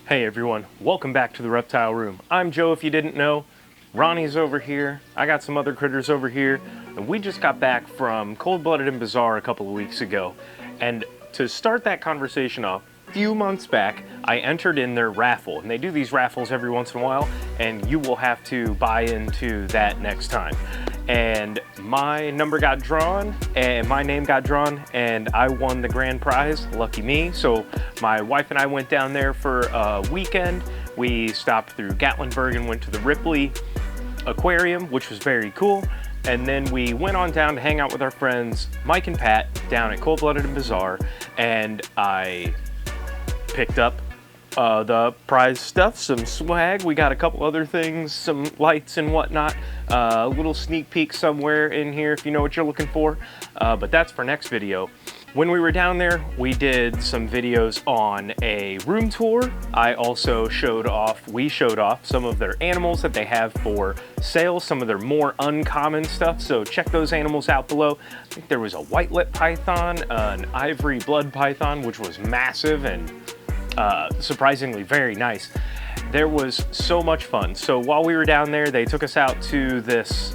Hey everyone, welcome back to the Reptile Room. I'm Joe if you didn't know. Ronnie's over here, I got some other critters over here, and we just got back from Cold-Blooded and Bizarre a couple of weeks ago. And to start that conversation off, a few months back, I entered in their raffle, and they do these raffles every once in a while, and you will have to buy into that next time. And my number got drawn, and my name got drawn, and I won the grand prize, lucky me. So my wife and I went down there for a weekend. We stopped through Gatlinburg and went to the Ripley Aquarium, which was very cool. And then we went on down to hang out with our friends, Mike and Pat, down at Cold-Blooded and Bizarre, and I picked up the prize stuff, some swag. We got a couple other things, some lights and whatnot, a little sneak peek somewhere in here if you know what you're looking for, but that's for next video. When we were down there, we did some videos on a room tour. We showed off some of their animals that they have for sale, some of their more uncommon stuff, so check those animals out below. I think there was a white-lip python, an ivory blood python, which was massive and surprisingly very nice. There was so much fun. So while we were down there, they took us out to this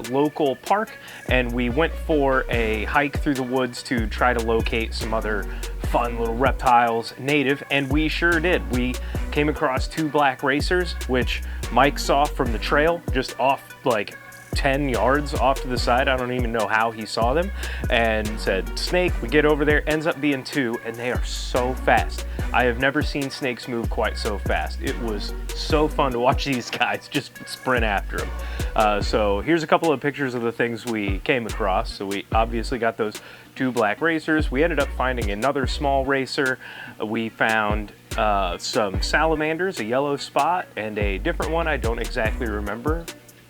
local park, and we went for a hike through the woods to try to locate some other fun little reptiles native, and we sure did. We came across two black racers, which Mike saw from the trail just off like 10 yards off to the side. I don't even know how he saw them, and said snake. We get over there, ends up being two, and they are so fast. I have never seen snakes move quite so fast. It was so fun to watch these guys just sprint after them. So here's a couple of pictures of the things we came across. So we obviously got those two black racers. We ended up finding another small racer. We found some salamanders, a yellow spot, and a different one I don't exactly remember.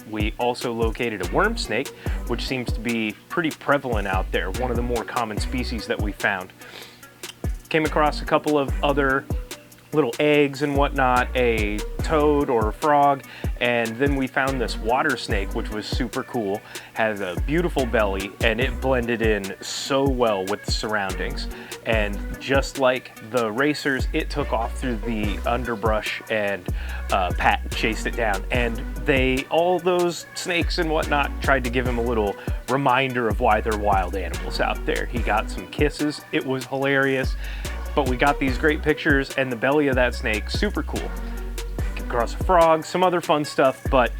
We also located a worm snake, which seems to be pretty prevalent out there, one of the more common species that we found. Came across a couple of other little eggs and whatnot, a toad or a frog, and then we found this water snake, which was super cool. Has a beautiful belly, and it blended in so well with the surroundings. And just like the racers, it took off through the underbrush, and Pat chased it down. And all those snakes and whatnot tried to give him a little reminder of why they're wild animals out there. He got some kisses. It was hilarious. But we got these great pictures, and the belly of that snake, super cool. Across a frog, some other fun stuff, but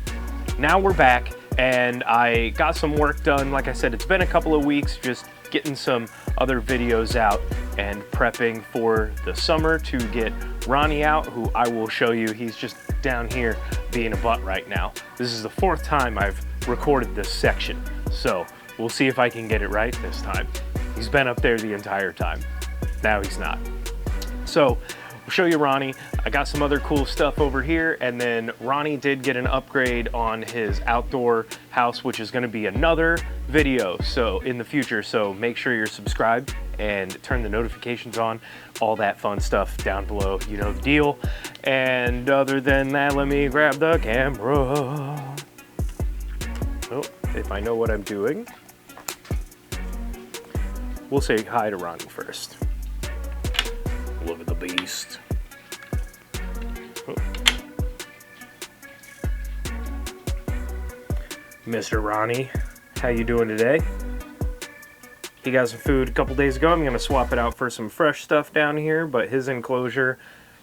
now we're back, and I got some work done. Like I said, it's been a couple of weeks just getting some other videos out and prepping for the summer to get Ronnie out, who I will show you. He's just down here being a butt right now. This is the fourth time I've recorded this section, so we'll see if I can get it right this time. He's been up there the entire time. Now he's not. So we'll show you Ronnie. I got some other cool stuff over here, and then Ronnie did get an upgrade on his outdoor house, which is going to be another video so in the future. So make sure you're subscribed and turn the notifications on, all that fun stuff down below. You know the deal. And other than that, let me grab the camera. Oh, if I know what I'm doing. We'll say hi to Ronnie first. Look at the beast. Oh. Mr. Ronnie, how you doing today? He got some food a couple days ago. I'm gonna swap it out for some fresh stuff down here, but his enclosure,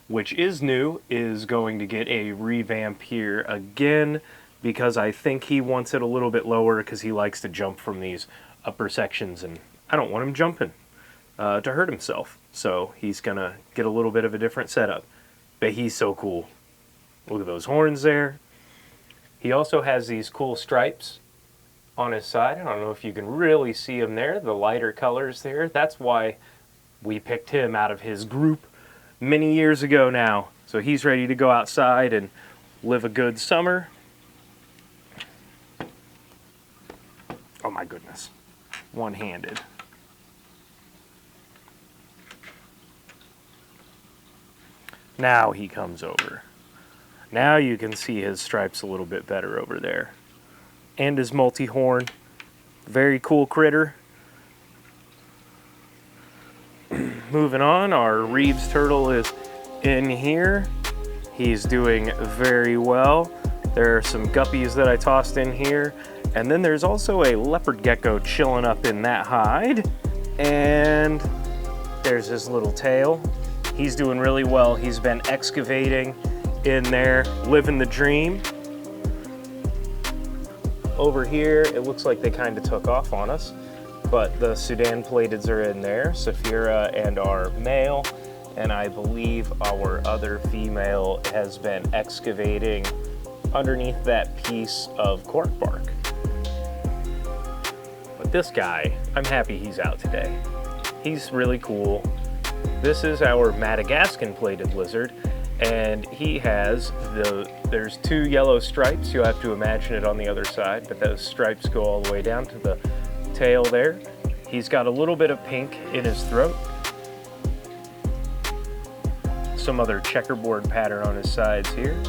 which is new, is going to get a revamp here again, because I think he wants it a little bit lower because he likes to jump from these upper sections, and I don't want him jumping to hurt himself. So he's gonna get a little bit of a different setup. But he's so cool. Look at those horns there. He also has these cool stripes on his side. I don't know if you can really see them there, the lighter colors there. That's why we picked him out of his group many years ago now. So he's ready to go outside and live a good summer. Oh my goodness. One-handed. Now he comes over. Now you can see his stripes a little bit better over there. And his multi-horn. Very cool critter. Moving on, our Reeves turtle is in here. He's doing very well. There are some guppies that I tossed in here. And then there's also a leopard gecko chilling up in that hide. And there's his little tail. He's doing really well. He's been excavating in there, living the dream. Over here, it looks like they kind of took off on us, but the Sudan plateds are in there, Saphira and our male, and I believe our other female has been excavating underneath that piece of cork bark. But this guy, I'm happy he's out today. He's really cool. This is our Madagascan plated lizard, and he has there's 2 yellow stripes. You'll have to imagine it on the other side, but those stripes go all the way down to the tail there. He's got a little bit of pink in his throat. Some other checkerboard pattern on his sides here.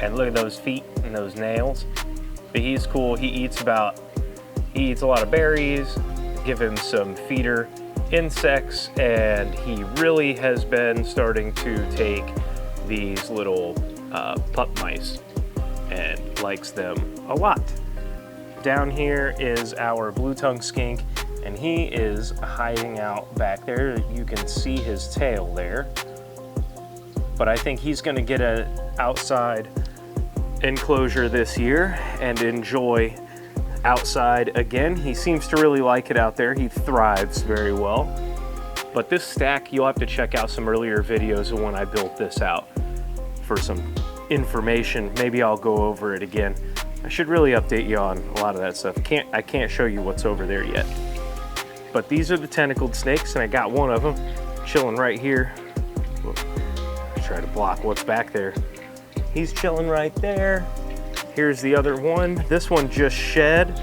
And look at those feet and those nails. But he's cool. He eats a lot of berries. Give him some feeder insects, and he really has been starting to take these little pup mice and likes them a lot. Down here is our blue-tongued skink, and he is hiding out back there. You can see his tail there, but I think he's going to get an outside enclosure this year and enjoy outside again. He seems to really like it out there. He thrives very well. But this stack, you'll have to check out some earlier videos of when I built this out for some information. Maybe I'll go over it again. I should really update you on a lot of that stuff. I can't show you what's over there yet. But these are the tentacled snakes, and I got one of them chilling right here. Try to block what's back there. He's chilling right there. Here's the other one. This one just shed.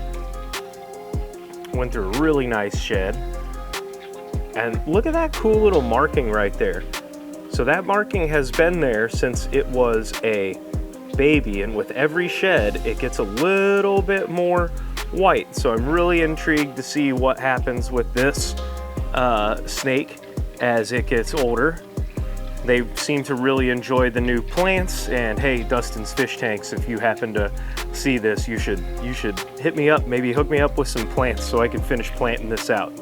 Went through a really nice shed. And look at that cool little marking right there. So that marking has been there since it was a baby, and with every shed, it gets a little bit more white. So I'm really intrigued to see what happens with this snake as it gets older. They seem to really enjoy the new plants, and hey, Dustin's Fish Tanks, if you happen to see this, you should hit me up, maybe hook me up with some plants so I can finish planting this out.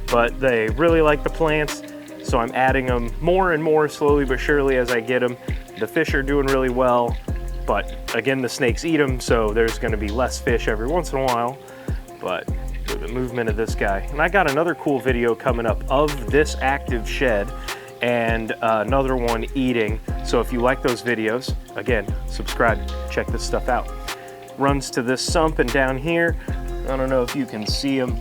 But they really like the plants, so I'm adding them more and more slowly but surely as I get them. The fish are doing really well, but again, the snakes eat them, so there's gonna be less fish every once in a while. But the movement of this guy. And I got another cool video coming up of this active shed and another one eating. So if you like those videos, again, subscribe, check this stuff out. Runs to this sump, and down here, I don't know if you can see them,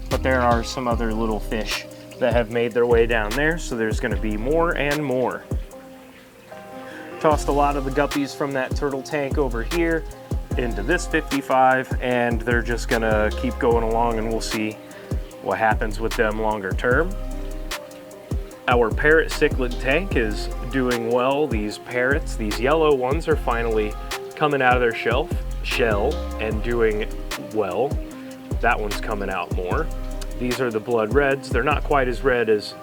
but there are some other little fish that have made their way down there, so there's gonna be more and more. Tossed a lot of the guppies from that turtle tank over here into this 55, and they're just gonna keep going along, and we'll see what happens with them longer term. Our parrot cichlid tank is doing well. These parrots, these yellow ones, are finally coming out of their shell and doing well. That one's coming out more. These are the blood reds. They're not quite as red as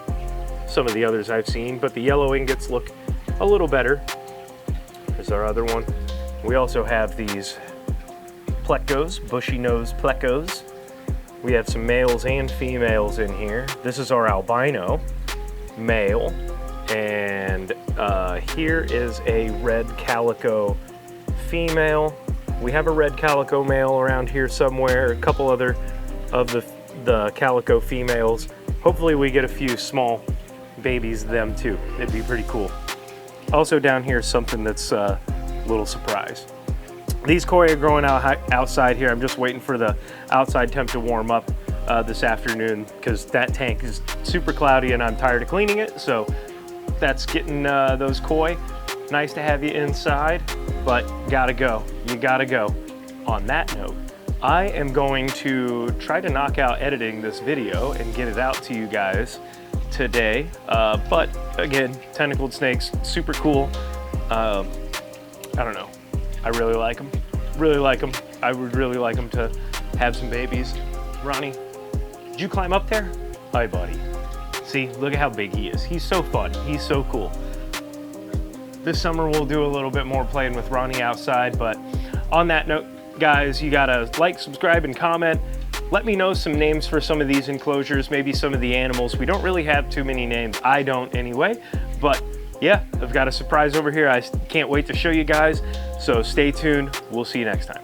some of the others I've seen, but the yellow ingots look a little better. There's our other one. We also have these plecos, bushy nose plecos. We have some males and females in here. This is our albino male, and here is a red calico female. We have a red calico male around here somewhere, a couple other of the calico females. Hopefully we get a few small babies of them too. It'd be pretty cool. Also down here is something that's a little surprise. These koi are growing out outside here. I'm just waiting for the outside temp to warm up this afternoon, because that tank is super cloudy and I'm tired of cleaning it. So that's getting those koi. Nice to have you inside, but gotta go. You gotta go. On that note, I am going to try to knock out editing this video and get it out to you guys today. But again, tentacled snakes, super cool. I don't know. I really like them. Really like them. I would really like them to have some babies. Ronnie, did you climb up there? Hi, buddy. See, look at how big he is. He's so fun. He's so cool. This summer we'll do a little bit more playing with Ronnie outside, but on that note, guys, you gotta like, subscribe, and comment. Let me know some names for some of these enclosures, maybe some of the animals. We don't really have too many names. I don't anyway, but yeah, I've got a surprise over here. I can't wait to show you guys, so stay tuned. We'll see you next time.